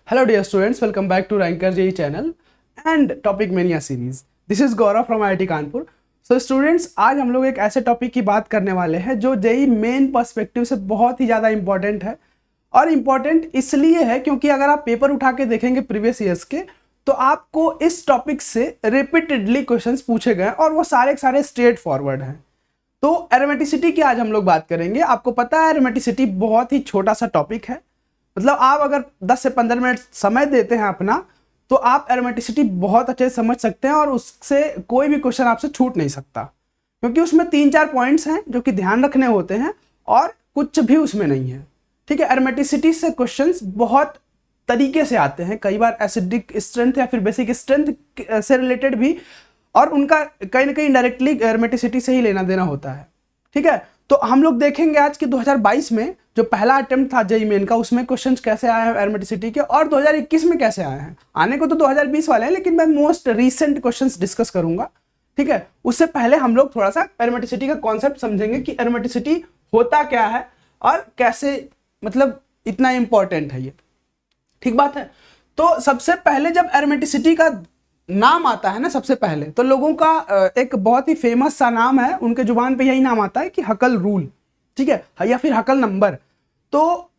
Hello dear students, welcome back to Ranker JEE channel and Topic Mania series. This is Gaurav from IIT Kanpur. So students, आज हम लोग एक ऐसे topic की बात करने वाले हैं जो जेई मेन पर्सपेक्टिव से बहुत ही ज़्यादा इंपॉर्टेंट है. और इम्पॉर्टेंट इसलिए है क्योंकि अगर आप पेपर उठा के देखेंगे प्रीवियस ईयर्स के तो आपको इस टॉपिक से रिपीटेडली क्वेश्चंस पूछे गए और वो सारे स्ट्रेट फॉरवर्ड हैं. तो एरोमेटिसिटी की आज हम लोग बात करेंगे. आपको पता है एरोमेटिसिटी बहुत ही छोटा सा टॉपिक है. मतलब आप अगर 10 से 15 मिनट समय देते हैं अपना तो आप एरोमेटिसिटी बहुत अच्छे से समझ सकते हैं और उससे कोई भी क्वेश्चन आपसे छूट नहीं सकता, क्योंकि उसमें 3-4 पॉइंट्स हैं जो कि ध्यान रखने होते हैं और कुछ भी उसमें नहीं है. ठीक है, एरोमेटिसिटी से क्वेश्चंस बहुत तरीके से आते हैं. कई बार एसिडिक स्ट्रेंथ या फिर बेसिक स्ट्रेंथ से रिलेटेड भी, और उनका कहीं ना कहीं डायरेक्टली एरोमेटिसिटी से ही लेना देना होता है. ठीक है, तो हम लोग देखेंगे आज कि 2022 में जो पहला अटेम्प्ट था जेईई मेन का, उसमें क्वेश्चंस कैसे आए हैं एरोमेटिसिटी के, और 2021 में कैसे आए हैं. आने को तो 2020 वाले हैं, लेकिन मैं मोस्ट रीसेंट क्वेश्चंस डिस्कस करूंगा. ठीक है, उससे पहले हम लोग थोड़ा सा एरोमेटिसिटी का कॉन्सेप्ट समझेंगे कि एरोमेटिसिटी होता क्या है और कैसे, मतलब इतना इंपॉर्टेंट है ये. ठीक बात है. तो सबसे पहले जब एरोमेटिसिटी का नाम आता है ना, सबसे पहले तो लोगों का एक बहुत ही फेमस सा नाम है, उनके जुबान पे यही नाम आता है कि हकल रूल. ठीक है, या फिर हकल नंबर. तो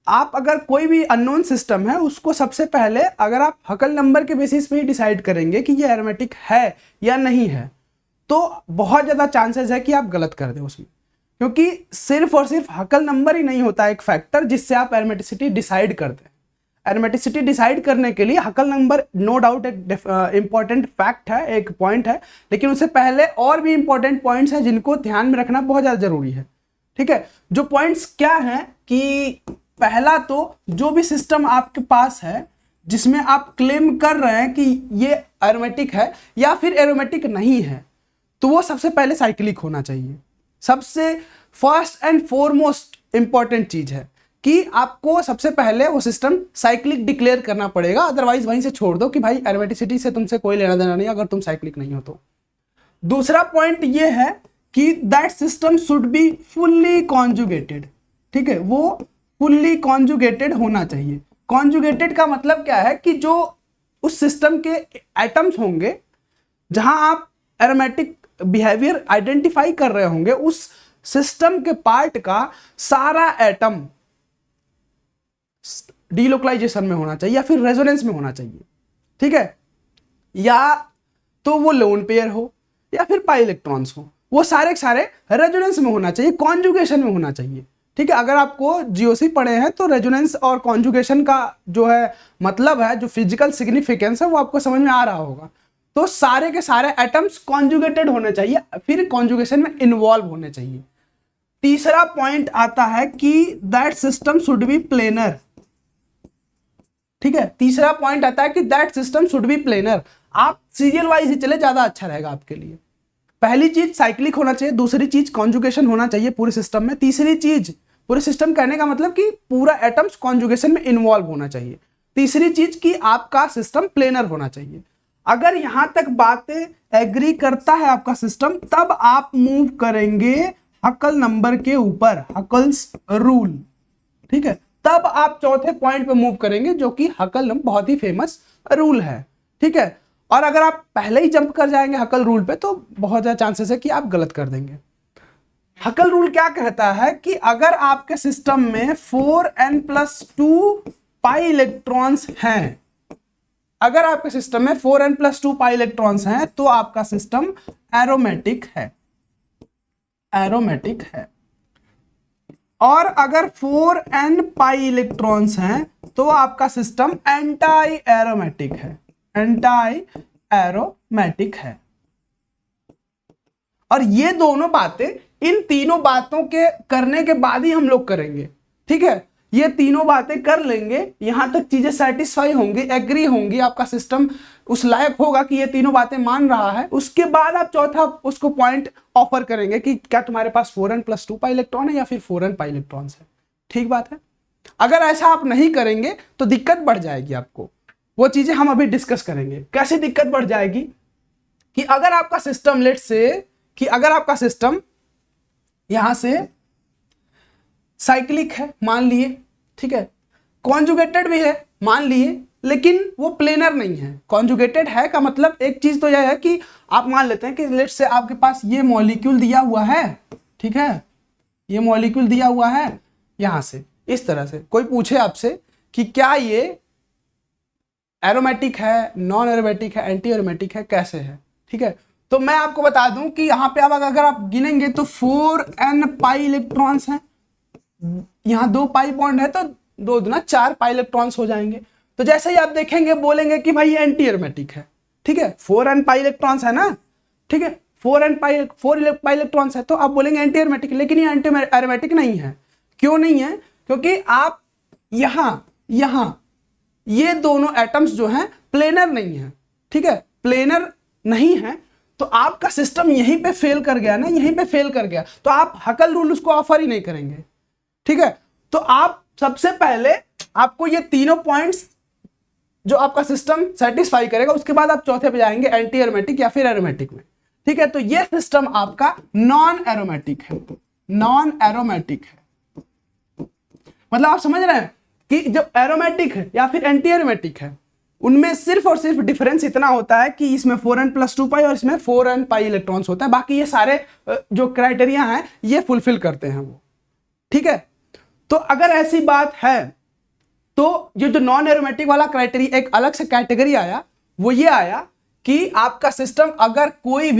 आप अगर कोई भी अननोन सिस्टम है उसको सबसे पहले अगर आप हकल नंबर के बेसिस पे ही डिसाइड करेंगे कि ये एरोमेटिक है या नहीं है, तो बहुत ज़्यादा चांसेस है कि आप गलत कर दें उसमें, क्योंकि सिर्फ और सिर्फ हकल नंबर ही नहीं होता एक फैक्टर जिससे आप एरोमेटिसिटी डिसाइड करते हैं. एरोमेटिसिटी डिसाइड करने के लिए हकल नंबर नो डाउट एक इंपॉर्टेंट फैक्ट है, एक पॉइंट है, लेकिन उससे पहले और भी इंपॉर्टेंट पॉइंट्स हैं जिनको ध्यान में रखना बहुत ज़्यादा जरूरी है. ठीक है, जो पॉइंट्स क्या हैं कि पहला तो जो भी सिस्टम आपके पास है जिसमें आप क्लेम कर रहे हैं कि ये एरोमेटिक है या फिर एरोमेटिक नहीं है, तो वो सबसे पहले साइक्लिक होना चाहिए. सबसे फर्स्ट एंड फॉरमोस्ट इंपॉर्टेंट चीज है कि आपको सबसे पहले वो सिस्टम साइक्लिक डिक्लेयर करना पड़ेगा. अदरवाइज वहीं से छोड़ दो कि भाई एरोमेटिसिटी से तुमसे कोई लेना देना नहीं अगर तुम साइक्लिक नहीं हो तो. दूसरा पॉइंट ये है कि that system should be fully conjugated. ठीक है, वो फुल्ली कॉन्जुगेटेड होना चाहिए. कॉन्जुगेटेड का मतलब क्या है कि जो उस सिस्टम के एटम्स होंगे जहां आप एरोमेटिक बिहेवियर आइडेंटिफाई कर रहे होंगे, उस सिस्टम के पार्ट का सारा एटम डीलोकलाइजेशन में होना चाहिए या फिर रेजोनेंस में होना चाहिए. ठीक है, या तो वो लोन पेयर हो या फिर पाई इलेक्ट्रॉन्स हो, वो सारे रेजोनेंस में होना चाहिए, कॉन्जुगेशन में होना चाहिए. ठीक है, अगर आपको जीओसी पढ़े हैं तो रेजोनेंस और कॉन्जुगेशन का जो है मतलब है, जो फिजिकल सिग्निफिकेंस है, वो आपको समझ में आ रहा होगा. तो सारे के सारे एटम्स कॉन्जुगेटेड होने चाहिए, फिर कॉन्जुगेशन में इन्वॉल्व होने चाहिए. तीसरा पॉइंट आता है कि that system should be planar. ठीक है, तीसरा पॉइंट आता है कि that system should be planar. आप सीरियल वाइज ही चले, ज्यादा अच्छा रहेगा आपके लिए. पहली चीज साइक्लिक होना चाहिए, दूसरी चीज कॉन्जुगेशन होना चाहिए पूरे सिस्टम में, तीसरी चीज पूरे सिस्टम कहने का मतलब कि पूरा एटम्स कॉन्जुगेशन में इन्वॉल्व होना चाहिए, तीसरी चीज कि आपका सिस्टम प्लेनर होना चाहिए. अगर यहां तक बातें एग्री करता है आपका सिस्टम, तब आप मूव करेंगे हकल नंबर के ऊपर, हकल्स रूल. ठीक है, तब आप चौथे पॉइंट पे मूव करेंगे जो कि हकल नंबर बहुत ही फेमस रूल है. ठीक है, और अगर आप पहले ही जंप कर जाएंगे हकल रूल पे तो बहुत ज्यादा चांसेस है कि आप गलत कर देंगे. हकल रूल क्या कहता है कि अगर आपके सिस्टम में 4n+2 पाई इलेक्ट्रॉन्स हैं, अगर आपके सिस्टम में 4n+2 पाई इलेक्ट्रॉन्स हैं तो आपका सिस्टम एरोमेटिक है, एरोमेटिक है. और अगर 4n पाई इलेक्ट्रॉन्स हैं तो आपका सिस्टम एंटाई एरोमेटिक है, एंटाई एरोमेटिक है. और ये दोनों बातें, इन तीनों बातों के करने के बाद ही हम लोग करेंगे. ठीक है, ये तीनों बातें कर लेंगे, यहां तक चीजें सेटिस्फाई होंगी, एग्री होंगी, आपका सिस्टम उस लायक होगा कि ये तीनों बातें मान रहा है. उसके बाद आप चौथा उसको पॉइंट ऑफर करेंगे कि क्या तुम्हारे पास 4n+2 पाई इलेक्ट्रॉन है या फिर 4n पाई इलेक्ट्रॉन्स है. ठीक बात है. अगर ऐसा आप नहीं करेंगे तो दिक्कत बढ़ जाएगी आपको. वो चीजें हम अभी डिस्कस करेंगे. कैसे दिक्कत बढ़ जाएगी कि अगर आपका सिस्टम, लेट्स से कि अगर आपका सिस्टम यहां से साइक्लिक है मान लिए, ठीक है, कॉन्जुगेटेड भी है, मान लिए, लेकिन वो प्लेनर नहीं है। कॉन्जुगेटेड है का मतलब एक चीज तो यह है कि आप मान लेते हैं कि लेट्स से आपके पास ये मॉलिक्यूल दिया हुआ है, ठीक है, ये मॉलिक्यूल दिया हुआ है यहां से इस तरह से, कोई पूछे आपसे कि क्या ये एरोमेटिक है, नॉन एरोमेटिक है, एंटी एरोमेटिक है, कैसे है, ठीक है। तो मैं आपको बता दूं कि यहाँ पे अब अगर आप गिनेंगे तो 4n पाई इलेक्ट्रॉन्स हैं, यहाँ 2 पाई बॉन्ड है तो 2 दूना 4 पाई इलेक्ट्रॉन्स हो जाएंगे। तो जैसे ही आप देखेंगे बोलेंगे कि भाई ये एंटी एरोमेटिक है, ठीक है, 4n पाई इलेक्ट्रॉन्स है ना, ठीक है, 4 पाई इलेक्ट्रॉन्स है, तो आप बोलेंगे एंटी एरोमेटिक, लेकिन ये एंटी एरोमेटिक नहीं है। क्यों नहीं है? क्योंकि आप यहाँ ये दोनों एटम्स जो हैं प्लेनर नहीं है, ठीक है, प्लेनर नहीं है, तो आपका सिस्टम यहीं पे फेल कर गया ना, यहीं पे फेल कर गया, तो आप हकल रूल उसको ऑफर ही नहीं करेंगे, ठीक है। तो आप सबसे पहले आपको ये तीनों पॉइंट्स जो आपका सिस्टम सेटिस्फाई करेगा, उसके बाद आप चौथे पे जाएंगे एंटी एरोमेटिक या फिर एरोमेटिक में, ठीक है। तो ये सिस्टम आपका नॉन एरोमेटिक है, नॉन एरोमेटिक है। मतलब आप समझ रहे हैं कि जब एरोमेटिक है या फिर एंटी एरोमेटिक है, उनमें सिर्फ और सिर्फ डिफरेंस इतना होता है कि इसमें 4n + 2 पाई और इसमें 4n पाई इलेक्ट्रॉन्स होता है, बाकी ये सारे जो क्राइटेरिया हैं ये फुलफिल करते हैं वो, ठीक है। तो अगर ऐसी बात है तो ये जो नॉन एरोमेटिक वाला क्राइटेरिया एक अलग से कैटेगरी आया, वो ये आया कि आपका सिस्टम अगर कोई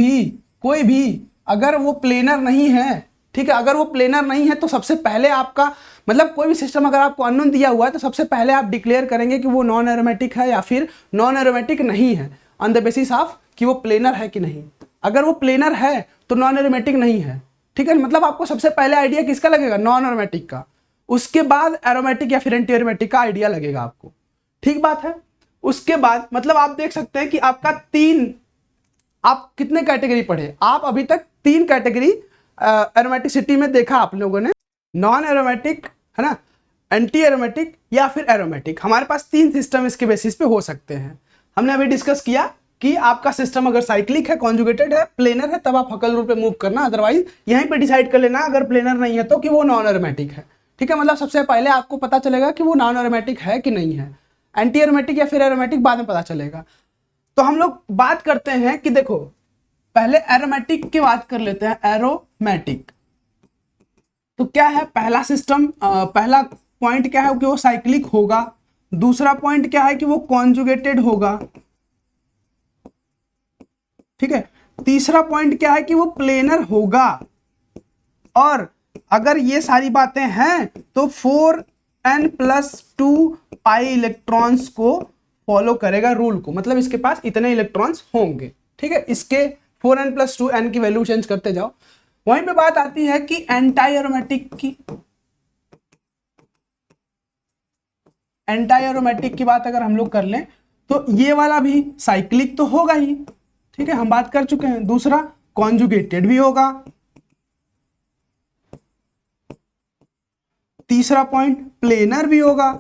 भी अगर वो प्लेनर नहीं है, ठीक है, अगर वो प्लेनर नहीं है तो सबसे पहले आपका मतलब कोई भी सिस्टम अगर आपको अननोन दिया हुआ है तो सबसे पहले आप डिक्लेयर करेंगे कि वो नॉन एरोमेटिक है या फिर नॉन एरोमेटिक नहीं है, ऑन द बेसिस ऑफ कि वो प्लेनर है कि नहीं। अगर वो प्लेनर है तो नॉन एरोमेटिक नहीं है, ठीक है। मतलब आपको सबसे पहले आइडिया किसका लगेगा? नॉन एरोमेटिक का, उसके बाद एरोमेटिक या फिर एंटी एरोमेटिक का आइडिया लगेगा आपको, ठीक बात है। उसके बाद मतलब आप देख सकते हैं कि आपका आप कितने कैटेगरी पढ़े? आप अभी तक 3 कैटेगरी एरोमेटिसिटी में देखा आप लोगों ने, नॉन एरोमेटिक है ना, एंटी एरोमेटिक या फिर एरोमेटिक। हमारे पास 3 सिस्टम इसके बेसिस पे हो सकते हैं। हमने अभी डिस्कस किया कि आपका सिस्टम अगर साइक्लिक है, कॉन्जुगेटेड है, प्लेनर है, तब आप हकल रूल पे मूव करना, अदरवाइज यहीं पे डिसाइड कर लेना अगर प्लेनर नहीं है तो कि वो नॉन एरोमेटिक है, ठीक है। मतलब सबसे पहले आपको पता चलेगा कि वो नॉन एरोमेटिक है कि नहीं है, एंटी एरोमेटिक या फिर एरोमेटिक बाद में पता चलेगा। तो हम लोग बात करते हैं कि देखो पहले एरोमेटिक की बात कर लेते हैं। एरोमेटिक तो क्या है? पहला सिस्टम पहला पॉइंट क्या है कि वो साइक्लिक होगा, दूसरा पॉइंट क्या है कि वो कॉन्जुगेटेड होगा, ठीक है, तीसरा पॉइंट क्या है कि वो प्लेनर होगा, और अगर ये सारी बातें हैं तो 4n + 2 पाई इलेक्ट्रॉन्स को फॉलो करेगा रूल को, मतलब इसके पास इतने इलेक्ट्रॉन्स होंगे, ठीक है। इसके 4n + 2n की वैल्यू चेंज करते जाओ। वहीं पे बात आती है कि एंटी एरोमेटिक की, एंटी एरोमेटिक की बात अगर हम लोग कर लें तो ये वाला भी साइक्लिक तो होगा ही, ठीक है, हम बात कर चुके हैं। दूसरा कॉन्जुगेटेड भी होगा, तीसरा पॉइंट प्लेनर भी होगा,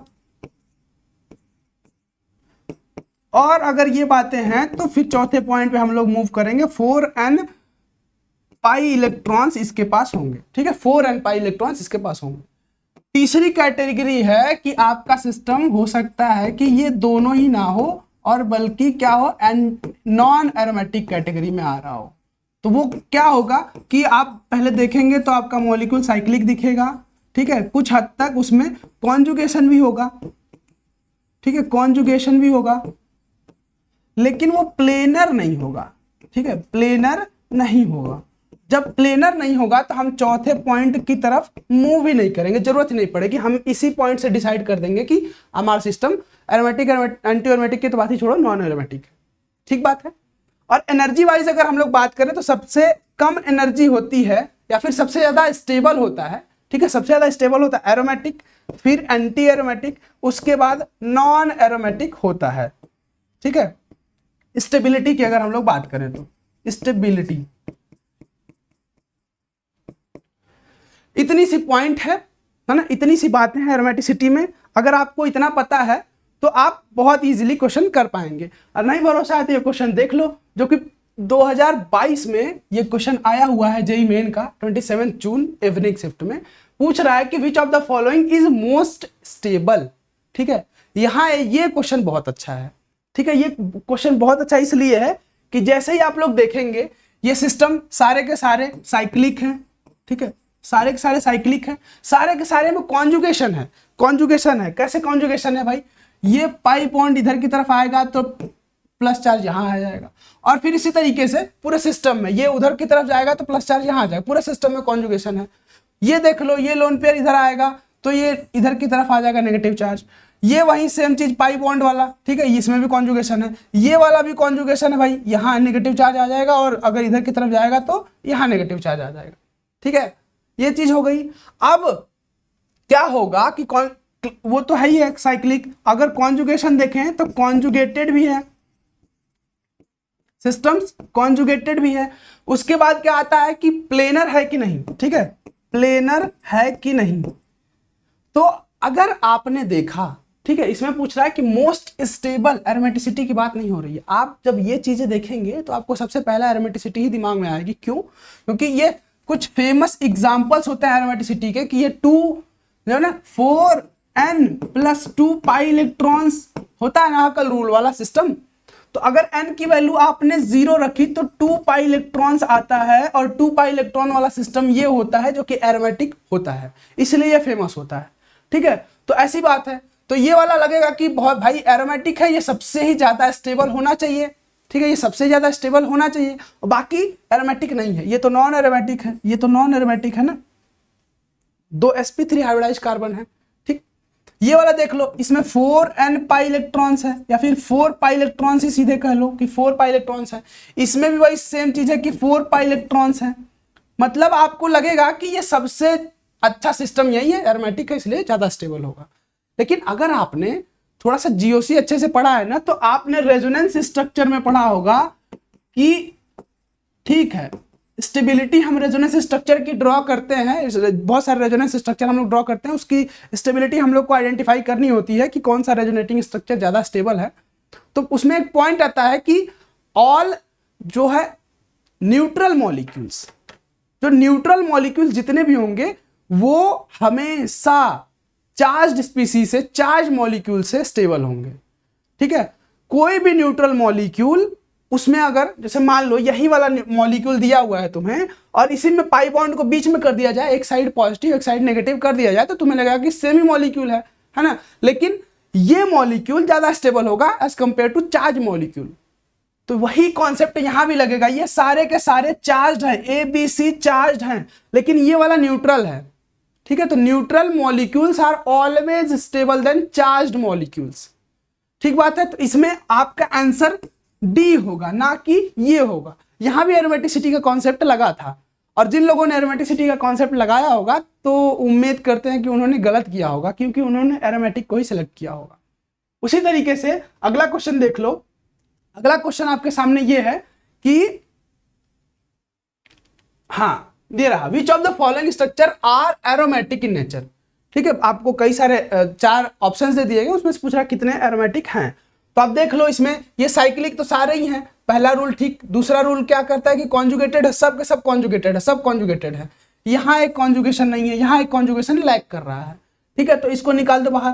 और अगर ये बातें हैं तो फिर चौथे पॉइंट पे हम लोग मूव करेंगे, 4n पाई इलेक्ट्रॉन्स इसके पास होंगे, ठीक है, 4n पाई इलेक्ट्रॉन्स इसके पास होंगे। तीसरी कैटेगरी है कि आपका सिस्टम हो सकता है कि ये दोनों ही ना हो और बल्कि क्या हो, नॉन एरोमेटिक कैटेगरी में आ रहा हो। तो वो क्या होगा कि आप पहले देखेंगे तो आपका मॉलिक्यूल साइक्लिक दिखेगा, ठीक है, कुछ हद तक उसमें कॉन्जुगेशन भी होगा, ठीक है, कॉन्जुगेशन भी होगा, लेकिन वो प्लेनर नहीं होगा, ठीक है, प्लेनर नहीं होगा। जब प्लेनर नहीं होगा तो हम चौथे पॉइंट की तरफ मूव ही नहीं करेंगे, जरूरत ही नहीं पड़ेगी, हम इसी पॉइंट से डिसाइड कर देंगे कि हमारा सिस्टम एरोमेटिक एंटी एरोमेटिक की तो बात ही छोड़ो, नॉन एरोमेटिक है, ठीक बात है। और एनर्जी वाइज अगर हम लोग बात करें तो सबसे कम एनर्जी होती है या फिर सबसे ज्यादा स्टेबल होता है, ठीक है, सबसे ज्यादा स्टेबल होता है एरोमेटिक, फिर एंटी एरोमेटिक, उसके बाद नॉन एरोमेटिक होता है, ठीक है। स्टेबिलिटी की अगर हम लोग बात करें तो स्टेबिलिटी, इतनी सी पॉइंट है ना, इतनी सी बातें हैं एरोमेटिसिटी में। अगर आपको इतना पता है तो आप बहुत इजीली क्वेश्चन कर पाएंगे, और नहीं भरोसा है तो ये क्वेश्चन देख लो, जो कि 2022 में ये क्वेश्चन आया हुआ है जेईई मेन का, 27 जून इवनिंग शिफ्ट में पूछ रहा है कि विच of the following is most stable, ठीक है, यहाँ ये क्वेश्चन बहुत अच्छा है, ठीक है। ये क्वेश्चन बहुत अच्छा इसलिए है कि जैसे ही आप लोग देखेंगे ये सिस्टम सारे के सारे साइक्लिक हैं, ठीक है, सारे के सारे साइक्लिक हैं, सारे के सारे में कॉन्जुगेशन है, कॉन्जुगेशन है। कैसे कॉन्जुगेशन है भाई, ये पाई बॉन्ड इधर की तरफ आएगा तो प्लस चार्ज यहाँ आ जाएगा, और फिर इसी तरीके से पूरे सिस्टम में ये उधर की तरफ जाएगा तो प्लस चार्ज यहाँ आ जाएगा, पूरे सिस्टम में कॉन्जुगेशन है। ये देख लो, ये लोन पेयर इधर आएगा तो ये इधर की तरफ आ जाएगा नेगेटिव चार्ज, ये वही सेम चीज पाई बॉन्ड वाला, ठीक है, इसमें भी कॉन्जुगेशन है, ये वाला भी कॉन्जुगेशन है भाई, यहाँ नेगेटिव चार्ज आ जाएगा और अगर इधर की तरफ जाएगा तो यहाँ नेगेटिव चार्ज आ जाएगा, ठीक है, ये चीज हो गई। अब क्या होगा कि वो तो है ही है साइक्लिक, अगर कॉन्जुगेशन देखें तो कॉन्जुगेटेड भी है, सिस्टम्स कॉन्जुगेटेड भी है। उसके बाद क्या आता है कि प्लेनर है कि नहीं, ठीक है, प्लेनर है कि नहीं। तो अगर आपने देखा, ठीक है, इसमें पूछ रहा है कि मोस्ट स्टेबल एरोमेटिसिटी की बात नहीं हो रही है। आप जब ये चीजें देखेंगे तो आपको सबसे पहला एरोमेटिसिटी ही दिमाग में आएगी। क्यों? क्योंकि ये कुछ फेमस एग्जांपल्स होते हैं एरोमेटिसिटी के कि ये 2 जो है ना 4n+2 पाई इलेक्ट्रॉन्स होता है ना हकल रूल वाला सिस्टम। तो अगर n की वैल्यू आपने 0 रखी तो 2 पाई इलेक्ट्रॉन्स आता है, और 2 पाई इलेक्ट्रॉन वाला सिस्टम ये होता है जो कि एरोमेटिक होता है, इसलिए ये फेमस होता है, ठीक है। तो ऐसी बात है, तो ये वाला लगेगा कि बहुत भाई एरोमेटिक है, ये सबसे ही ज्यादा स्टेबल होना चाहिए, ठीक है, ये सबसे ज्यादा स्टेबल होना चाहिए, और बाकी एरोमेटिक नहीं है, ये तो नॉन एरोमेटिक है, ये तो नॉन एरोमेटिक है ना, 2 sp3 हाइब्रिडाइज कार्बन है, ठीक। ये वाला देख लो, इसमें 4n पाई इलेक्ट्रॉन्स है, या फिर 4 पाई इलेक्ट्रॉन्स ही सीधे कह लो कि 4 पाई इलेक्ट्रॉन्स है। इसमें भी वही सेम चीज है कि 4 पाई इलेक्ट्रॉन्स है। मतलब आपको लगेगा कि ये सबसे अच्छा सिस्टम यही है, एरोमेटिक है, इसलिए ज्यादा स्टेबल होगा। लेकिन अगर आपने थोड़ा सा जीओसी अच्छे से पढ़ा है ना, तो आपने रेजोनेंस स्ट्रक्चर में पढ़ा होगा कि ठीक है, स्टेबिलिटी हम रेजोनेंस स्ट्रक्चर की ड्रॉ करते हैं, बहुत सारे रेजोनेंस स्ट्रक्चर हम लोग ड्रॉ करते हैं, उसकी स्टेबिलिटी हम लोग को आइडेंटिफाई करनी होती है कि कौन सा रेजोनेटिंग स्ट्रक्चर ज्यादा स्टेबल है। तो उसमें एक पॉइंट आता है कि ऑल जो है न्यूट्रल मॉलिक्यूल्स, जो न्यूट्रल मॉलिक्यूल्स जितने भी होंगे वो हमेशा चार्ज्ड स्पीसीज से, चार्ज मॉलिक्यूल से स्टेबल होंगे, ठीक है। कोई भी न्यूट्रल मॉलिक्यूल, उसमें अगर जैसे मान लो यही वाला मॉलिक्यूल दिया हुआ है तुम्हें, और इसी में पाई बॉन्ड को बीच में कर दिया जाए, एक साइड पॉजिटिव एक साइड नेगेटिव कर दिया जाए, तो तुम्हें लगेगा कि सेम ही मॉलिक्यूल है ना। लेकिन ये मॉलिक्यूल ज्यादा स्टेबल होगा as compare to charge molecule. तो वही कॉन्सेप्ट यहां भी लगेगा, ये सारे के सारे चार्ज हैं, ए बी सी चार्ज हैं, लेकिन ये वाला न्यूट्रल है, ठीक है। तो neutral molecules are always stable than charged molecules, ठीक बात है। तो इसमें आपका आंसर डी होगा, ना कि ये होगा। यहां भी एरोमेटिसिटी का कॉन्सेप्ट लगा था, और जिन लोगों ने एरोमेटिसिटी का कॉन्सेप्ट लगाया होगा तो उम्मीद करते हैं कि उन्होंने गलत किया होगा, क्योंकि उन्होंने एरोमेटिक को ही सिलेक्ट किया होगा। उसी तरीके से अगला क्वेश्चन देख लो। अगला क्वेश्चन आपके सामने ये है कि हाँ दे रहा, which of the following structure are aromatic in nature, ठीक है। आपको कई सारे 4 ऑप्शंस दे दिए गए, उसमें से पूछ रहा कितने एरोमेटिक हैं। तो आप देख लो, इसमें ये साइक्लिक तो सारे ही हैं, पहला रूल ठीक। दूसरा रूल क्या करता है कि कॉन्जुगेटेड है, सब के सब कॉन्जुगेटेड है, सब कॉन्जुगेटेड है। यहाँ एक कॉन्जुगेशन नहीं है, यहाँ एक कॉन्जुगेशन लैग कर रहा है, ठीक है, तो इसको निकाल दो बाहर।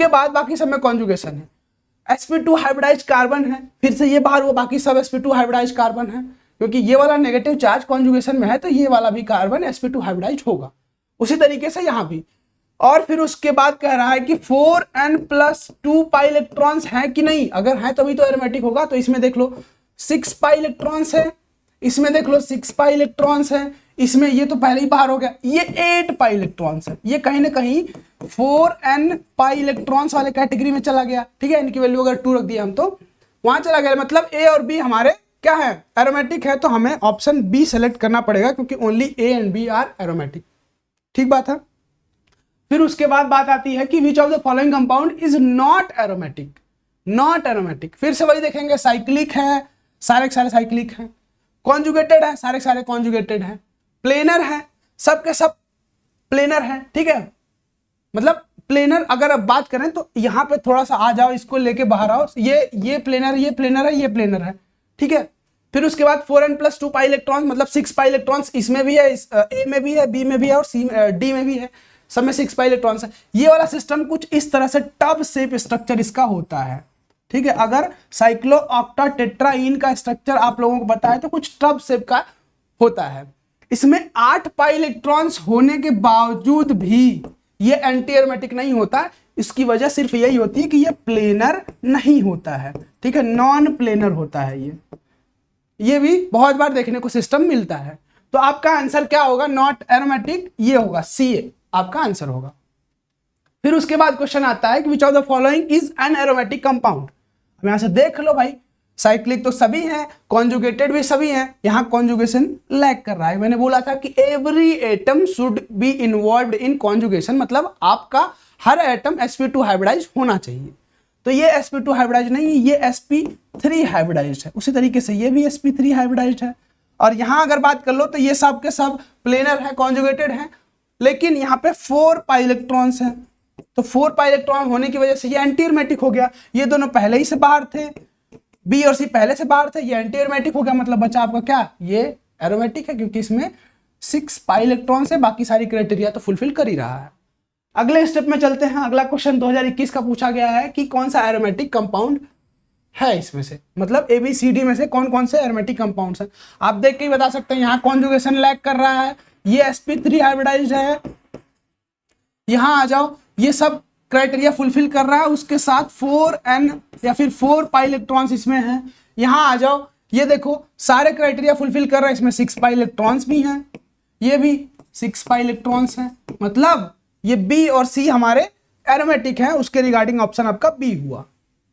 के बाद बाकी सब में कॉन्जुगेशन है। sp2 हाइब्रिडाइज कार्बन है, फिर से ये बाहर, वो बाकी सब sp2 हाइब्रिडाइज कार्बन है, क्योंकि ये वाला नेगेटिव चार्ज कॉन्जुगेशन में है, तो ये वाला भी कार्बन sp2 हाइब्रिडाइज होगा। उसी तरीके से यहाँ भी। और फिर उसके बाद कह रहा है कि 4n+2 पाई इलेक्ट्रॉन्स हैं कि नहीं, अगर हैं तभी तो एरोमेटिक होगा। तो इसमें देख लो 6 पाई इलेक्ट्रॉन्स है, इसमें देख लो 6 पाई इलेक्ट्रॉन्स है, इसमें ये तो पहले ही बाहर हो गया, ये 8 पाई इलेक्ट्रॉन्स है, ये कहीं ना कहीं 4n पाई इलेक्ट्रॉन्स वाले कैटेगरी में चला गया, ठीक है। इनकी वैल्यू अगर 2 रख दिया हम तो वहां चला गया, मतलब ए और बी हमारे क्या है, एरोमेटिक है। तो हमें ऑप्शन बी सेलेक्ट करना पड़ेगा, क्योंकि only A and B are aromatic, ठीक बात है। फिर उसके बाद बात आती है कि विच of the following compound is not aromatic, not aromatic. फिर से वही देखेंगे, साइक्लिक है, सारे के सारे साइक्लिक हैं, कॉन्जुगेटेड है, सारे के सारे कॉन्जुगेटेड है, प्लेनर है, सब के सब प्लेनर है, ठीक है। मतलब प्लेनर अगर अब बात करें तो यहाँ पे थोड़ा सा आ जाओ, इसको लेके बाहर आओ, ये प्लेनर, ये प्लेनर है, ये प्लेनर है, ठीक है। फिर उसके बाद 4n+2 पाई इलेक्ट्रॉन्स, मतलब 6 पाई इलेक्ट्रॉन्स इसमें भी है, ए में भी है, बी में भी है और डी में भी है। सब में 6 पाई इलेक्ट्रॉन्स है। ये वाला सिस्टम कुछ इस तरह से टब शेप स्ट्रक्चर इसका होता है, ठीक है। अगर साइक्लो ऑक्टा टेट्राइन का स्ट्रक्चर आप लोगों को बताया तो कुछ टब शेप का होता है। इसमें 8 पाई इलेक्ट्रॉन्स होने के बावजूद भी ये एंटी एरोमेटिक नहीं होता। इसकी वजह सिर्फ यही होती है कि ये प्लेनर नहीं होता है, ठीक है, नॉन प्लेनर होता है। ये भी बहुत बार देखने को सिस्टम मिलता है। तो आपका आंसर क्या होगा, नॉट एरोमेटिक, ये होगा सी आपका आंसर होगा। फिर उसके बाद क्वेश्चन आता है कि विच of the following is an aromatic compound. अब यहां से देख लो भाई, साइक्लिक तो सभी हैं, कॉन्जुगेटेड भी सभी हैं, यहां कॉन्जुगेशन लैग कर रहा है। मैंने बोला था कि every atom should be involved in conjugation, मतलब आपका हर एटम sp2 हाइब्रिडाइज होना चाहिए। तो ये sp2 हाइब्रिडाइज नहीं, ये sp3 हाइब्रिडाइज है। उसी तरीके से ये भी sp3 हाइब्रिडाइज है। और यहां अगर बात कर लो तो ये सब के सब प्लेनर है, कॉन्जुगेटेड है, लेकिन यहाँ पे 4 पाई इलेक्ट्रॉन्स हैं। तो 4 पाई इलेक्ट्रॉन होने की वजह से ये एंटी एरोमेटिक हो गया। ये दोनों पहले ही से बाहर थे, बी और सी पहले से बाहर थे, ये एंटी एरोमेटिक हो गया। मतलब बचा आपका क्या, ये एरोमेटिक है क्योंकि इसमें 6 पाई इलेक्ट्रॉन्स है, बाकी सारी क्राइटेरिया तो फुलफिल कर ही रहा है। अगले स्टेप में चलते हैं। अगला क्वेश्चन 2021 का पूछा गया है कि कौन सा एरोमेटिक कंपाउंड है इसमें से, मतलब ABCD में से कौन कौन से एरोमेटिक कंपाउंड्स हैं। आप देख के ही बता सकते हैं। यहाँ कॉन्जुगेशन लैग कर रहा है, ये sp3 हाइब्रिडाइज्ड है। यहां आ जाओ, ये सब क्राइटेरिया फुलफिल कर रहा है, उसके साथ 4n या फिर 4 पाई इलेक्ट्रॉन्स इसमें हैं। यहां आ जाओ, ये देखो सारे क्राइटेरिया फुलफिल कर रहा है, इसमें 6 पाई इलेक्ट्रॉन्स भी हैं, ये भी 6 पाई इलेक्ट्रॉन्स हैं। मतलब ये बी और सी हमारे एरोमेटिक है, उसके रिगार्डिंग ऑप्शन आपका बी हुआ।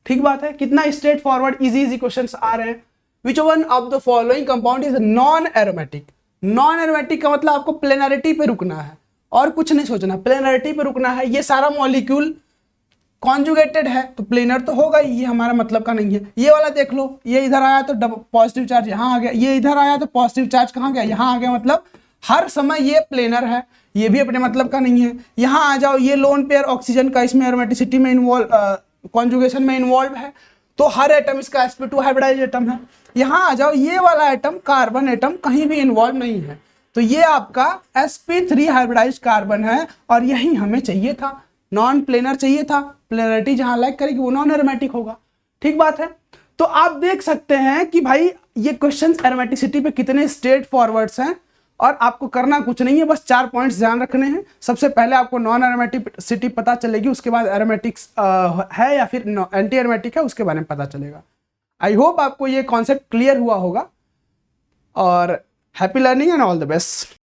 ठीक बात है, कितना स्ट्रेट फॉरवर्ड इजी क्वेश्चंस आ रहे हैं। Which one of the following compound is non aromatic. Non aromatic का मतलब आपको प्लेनरिटी पे रुकना है और कुछ नहीं सोचना, प्लेनरिटी पे रुकना है। ये सारा मॉलिक्यूल कॉन्जुगेटेड है तो प्लेनर तो होगा ही, ये हमारा मतलब का नहीं है। ये वाला देख लो, ये इधर आया तो पॉजिटिव चार्ज यहाँ आ गया, ये इधर आया तो पॉजिटिव चार्ज कहाँ गया, यहाँ आ गया। मतलब हर समय ये प्लेनर है, ये भी अपने मतलब का नहीं है। यहाँ आ जाओ, ये लोन पेयर ऑक्सीजन का इसमें एरोमेटिसिटी में इन्वॉल्व, कॉन्जुगेशन में इन्वॉल्व है, तो हर एटम इसका sp2 हाइब्रिडाइज्ड एटम है। यहाँ आ जाओ, ये वाला एटम कार्बन एटम कहीं भी इन्वॉल्व नहीं है, तो ये आपका sp3 हाइब्रिडाइज्ड कार्बन है और यही हमें चाहिए था, नॉन प्लेनर चाहिए था। प्लेनरिटी जहां लैग करेगी वो नॉन एरोमेटिक होगा। ठीक बात है। तो आप देख सकते हैं कि भाई ये क्वेश्चंस एरोमेटिसिटी पे कितने स्ट्रेट फॉरवर्ड्स हैं और आपको करना कुछ नहीं है, बस 4 पॉइंट्स ध्यान रखने हैं। सबसे पहले आपको नॉन एरोमेटिसिटी पता चलेगी, उसके बाद एरोमेटिक्स है या फिर एंटी एरोमेटिक है उसके बारे में पता चलेगा। आई होप आपको ये कॉन्सेप्ट क्लियर हुआ होगा और happy learning and all the best.